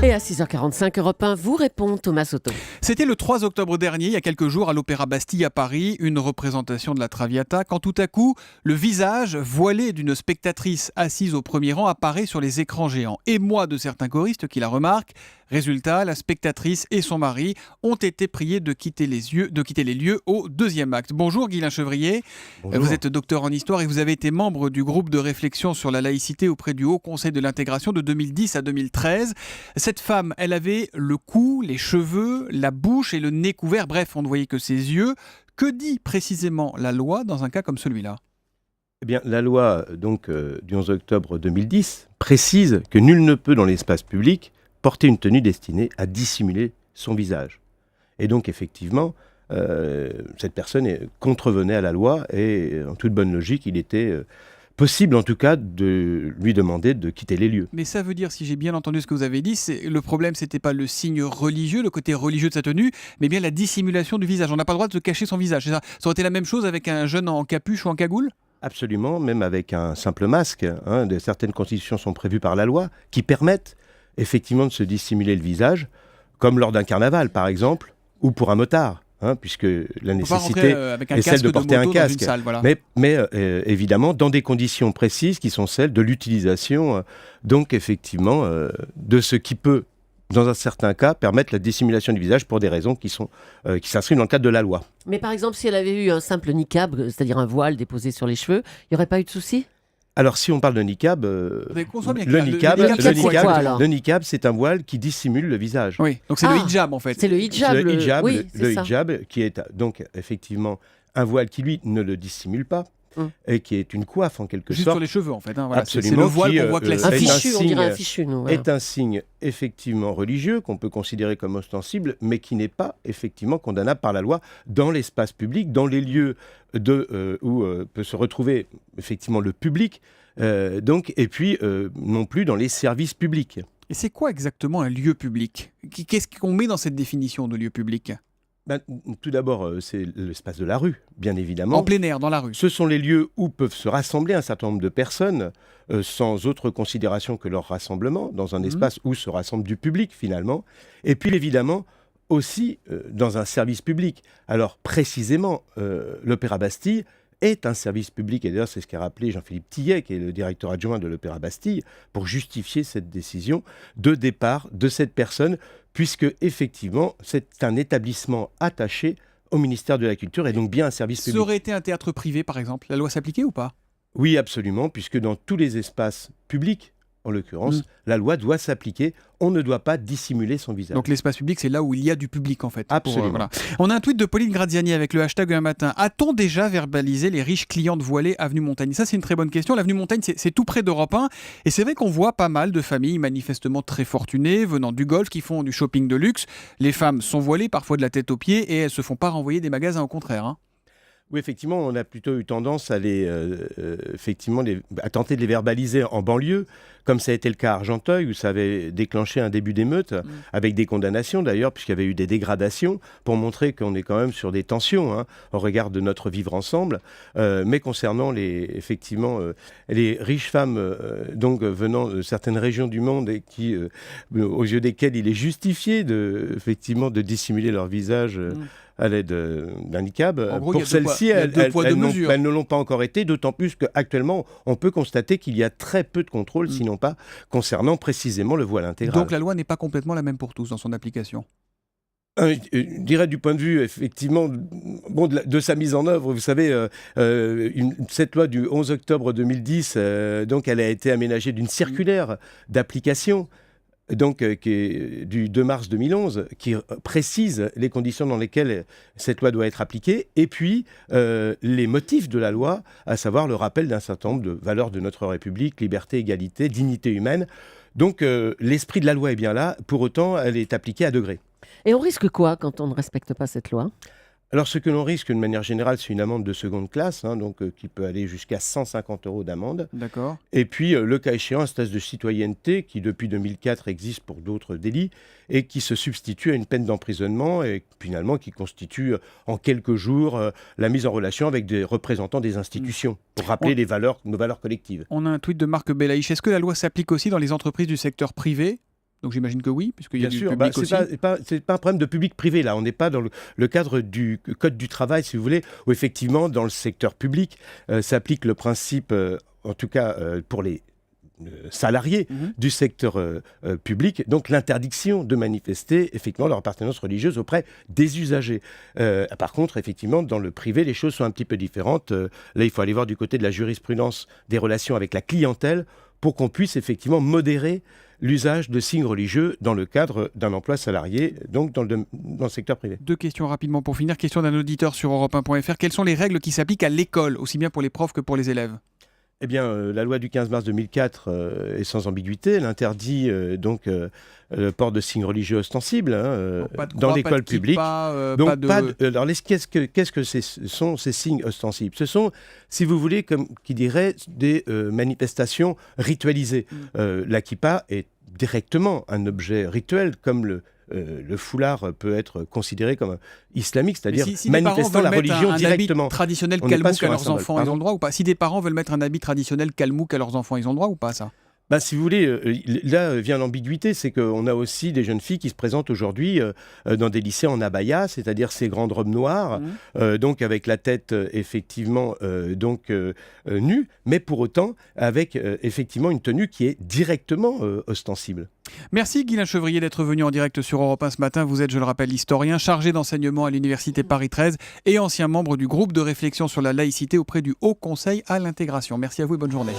Et à 6h45, Europe 1 vous répond, Thomas Soto. C'était le 3 octobre dernier, il y a quelques jours, à l'Opéra Bastille à Paris, une représentation de la Traviata, quand tout à coup, le visage voilé d'une spectatrice assise au premier rang apparaît sur les écrans géants. Émoi de certains choristes qui la remarquent. Résultat, la spectatrice et son mari ont été priés de quitter les lieux au deuxième acte. Bonjour Guylain Chevrier. Bonjour. Vous êtes docteur en histoire et vous avez été membre du groupe de réflexion sur la laïcité auprès du Haut Conseil de l'intégration de 2010 à 2013. Cette femme, elle avait le cou, les cheveux, la bouche et le nez couverts, bref, on ne voyait que ses yeux. Que dit précisément la loi dans un cas comme celui-là ? Eh bien, la loi du 11 octobre 2010 précise que nul ne peut dans l'espace public porter une tenue destinée à dissimuler son visage. Et donc, effectivement, cette personne contrevenait à la loi et, en toute bonne logique, il était possible, en tout cas, de lui demander de quitter les lieux. Mais ça veut dire, si j'ai bien entendu ce que vous avez dit, le problème, c'était pas le signe religieux, le côté religieux de sa tenue, mais bien la dissimulation du visage. On n'a pas le droit de se cacher son visage. Ça aurait été la même chose avec un jeune en capuche ou en cagoule ? Absolument, même avec un simple masque. Certaines constitutions sont prévues par la loi qui permettent effectivement de se dissimuler le visage, comme lors d'un carnaval par exemple, ou pour un motard, puisque la nécessité est celle de porter un casque. Salle, voilà. Mais évidemment, dans des conditions précises qui sont celles de l'utilisation, donc effectivement, de ce qui peut, dans un certain cas, permettre la dissimulation du visage pour des raisons qui s'inscrivent dans le cadre de la loi. Mais par exemple, si elle avait eu un simple niqab, c'est-à-dire un voile déposé sur les cheveux, il n'y aurait pas eu de souci ? Alors, si on parle de niqab, le niqab, c'est un voile qui dissimule le visage. Oui, donc c'est le hijab en fait. C'est le hijab. Le hijab, qui est donc effectivement un voile qui, lui, ne le dissimule pas. Et qui est une coiffe en quelque Juste sorte. Sur les cheveux en fait. Voilà. Absolument. C'est le voile qu'on voit classique. Un fichu, on dirait un fichu. Est un signe effectivement religieux qu'on peut considérer comme ostensible, mais qui n'est pas effectivement condamnable par la loi dans l'espace public, dans les lieux où peut se retrouver effectivement le public, et puis non plus dans les services publics. Et c'est quoi exactement un lieu public ? Qu'est-ce qu'on met dans cette définition de lieu public ? Tout d'abord, c'est l'espace de la rue, bien évidemment. En plein air, dans la rue. Ce sont les lieux où peuvent se rassembler un certain nombre de personnes, sans autre considération que leur rassemblement, dans un espace où se rassemble du public, finalement. Et puis, évidemment, aussi dans un service public. Alors, précisément, l'Opéra Bastille est un service public, et d'ailleurs c'est ce qu'a rappelé Jean-Philippe Tillet, qui est le directeur adjoint de l'Opéra Bastille, pour justifier cette décision de départ de cette personne, puisque effectivement c'est un établissement attaché au ministère de la Culture et donc bien un service public. Ça aurait été un théâtre privé par exemple, la loi s'appliquait ou pas ? Oui, absolument, puisque dans tous les espaces publics, en l'occurrence, la loi doit s'appliquer. On ne doit pas dissimuler son visage. Donc l'espace public, c'est là où il y a du public en fait. Absolument. Voilà. On a un tweet de Pauline Graziani avec le hashtag un matin. A-t-on déjà verbalisé les riches clientes voilées avenue Montaigne ? Ça, c'est une très bonne question. L'avenue Montaigne, c'est tout près d'Europe 1. Et c'est vrai qu'on voit pas mal de familles manifestement très fortunées, venant du Golfe, qui font du shopping de luxe. Les femmes sont voilées, parfois de la tête aux pieds, et elles se font pas renvoyer des magasins, au contraire. Oui, effectivement, on a plutôt eu tendance à à tenter de les verbaliser en banlieue, comme ça a été le cas à Argenteuil, où ça avait déclenché un début d'émeute, avec des condamnations d'ailleurs, puisqu'il y avait eu des dégradations, pour montrer qu'on est quand même sur des tensions, au regard de notre vivre ensemble. Mais concernant les riches femmes venant de certaines régions du monde et qui, aux yeux desquelles il est justifié de dissimuler leur visage à l'aide d'un niqab. Gros, pour celles-ci, elles ne l'ont pas encore été, d'autant plus qu'actuellement, on peut constater qu'il y a très peu de contrôles, sinon pas, concernant précisément le voile intégral. Donc la loi n'est pas complètement la même pour tous dans son application. Je dirais du point de vue, effectivement, de sa mise en œuvre. Vous savez, cette loi du 11 octobre 2010, elle a été aménagée d'une circulaire d'application, qui est du 2 mars 2011, qui précise les conditions dans lesquelles cette loi doit être appliquée, et puis les motifs de la loi, à savoir le rappel d'un certain nombre de valeurs de notre République, liberté, égalité, dignité humaine. Donc l'esprit de la loi est bien là, pour autant elle est appliquée à degrés. Et on risque quoi quand on ne respecte pas cette loi ? Alors, ce que l'on risque, de manière générale, c'est une amende de seconde classe, qui peut aller jusqu'à 150 € d'amende. D'accord. Et puis, le cas échéant, un stage de citoyenneté qui, depuis 2004, existe pour d'autres délits et qui se substitue à une peine d'emprisonnement et finalement qui constitue en quelques jours la mise en relation avec des représentants des institutions pour rappeler nos valeurs collectives. On a un tweet de Marc Belaïch. Est-ce que la loi s'applique aussi dans les entreprises du secteur privé ? Donc j'imagine que oui, puisqu'il y a Bien du sûr, public aussi. c'est pas un problème de public-privé là. On n'est pas dans le cadre du code du travail, si vous voulez, où effectivement dans le secteur public s'applique le principe, en tout cas pour les salariés du secteur public, donc l'interdiction de manifester effectivement leur appartenance religieuse auprès des usagers. Par contre, effectivement, dans le privé, les choses sont un petit peu différentes. Là, il faut aller voir du côté de la jurisprudence des relations avec la clientèle pour qu'on puisse effectivement modérer l'usage de signes religieux dans le cadre d'un emploi salarié, donc dans le secteur privé. 2 questions rapidement pour finir. Question d'un auditeur sur Europe1.fr. Quelles sont les règles qui s'appliquent à l'école, aussi bien pour les profs que pour les élèves ? Eh bien, la loi du 15 mars 2004 est sans ambiguïté. Elle interdit le port de signes religieux ostensibles dans l'école publique. Donc, alors, qu'est-ce que sont ces signes ostensibles ? Ce sont, si vous voulez, comme qui dirait, des manifestations ritualisées. La kippa est directement un objet rituel, comme le foulard peut être considéré comme islamique, c'est-à-dire manifestant la religion directement. Un habit traditionnel kalmouk à leurs enfants, ils ont le droit ou pas ? Si des parents veulent mettre un habit traditionnel kalmouk à leurs enfants, ils ont le droit ou pas, ça ? Si vous voulez, là vient l'ambiguïté, c'est qu'on a aussi des jeunes filles qui se présentent aujourd'hui dans des lycées en abaya, c'est-à-dire ces grandes robes noires, donc avec la tête effectivement nue, mais pour autant avec effectivement une tenue qui est directement ostensible. Merci Guylain Chevrier d'être venu en direct sur Europe 1 ce matin. Vous êtes, je le rappelle, historien, chargé d'enseignement à l'Université Paris 13 et ancien membre du groupe de réflexion sur la laïcité auprès du Haut Conseil à l'intégration. Merci à vous et bonne journée.